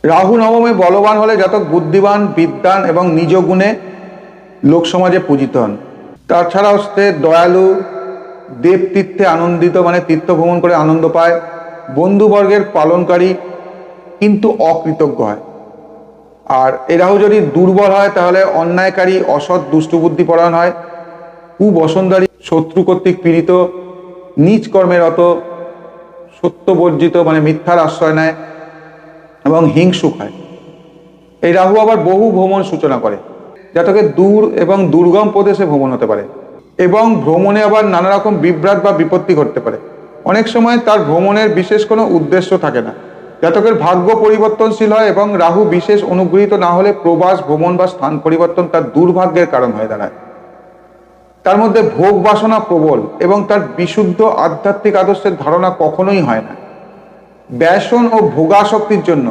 রাহু নবমে বলবান হলে জাতক বুদ্ধিমান, বিদ্বান এবং নিজ গুণে লোকসমাজে পূজিত হন। তাছাড়াও সে দয়ালু, দেবতীর্থে আনন্দিত মানে তীর্থ ভ্রমণ করে আনন্দ পায়, বন্ধুবর্গের পালনকারী কিন্তু অকৃতজ্ঞ হয়। আর এই রাহু যদি দুর্বল হয় তাহলে অন্যায়কারী, অসৎ, দুষ্টবুদ্ধিপরায়ণ হয়, কুবসন্ধারী, শত্রু কর্তৃক পীড়িত, নীচ কর্মেরত, সত্যবর্জিত মানে মিথ্যার আশ্রয় নেয় এবং হিংসুক হয়। এই রাহু আবার বহু ভ্রমণ সূচনা করে, জাতকের দূর এবং দুর্গম প্রদেশে ভ্রমণ হতে পারে এবং ভ্রমণে আবার নানা রকম বিভ্রাট বা বিপত্তি ঘটতে পারে। অনেক সময় তার ভ্রমণের বিশেষ কোনো উদ্দেশ্য থাকে না। জাতকের ভাগ্য পরিবর্তনশীল হয় এবং রাহু বিশেষ অনুগৃহীত না হলে প্রবাস, ভ্রমণ বা স্থান পরিবর্তন তার দুর্ভাগ্যের কারণ হয়ে দাঁড়ায়। তার মধ্যে ভোগ বাসনা প্রবল এবং তার বিশুদ্ধ আধ্যাত্মিক আদর্শের ধারণা কখনোই হয় না। ব্যসন ও ভোগাসক্তির জন্য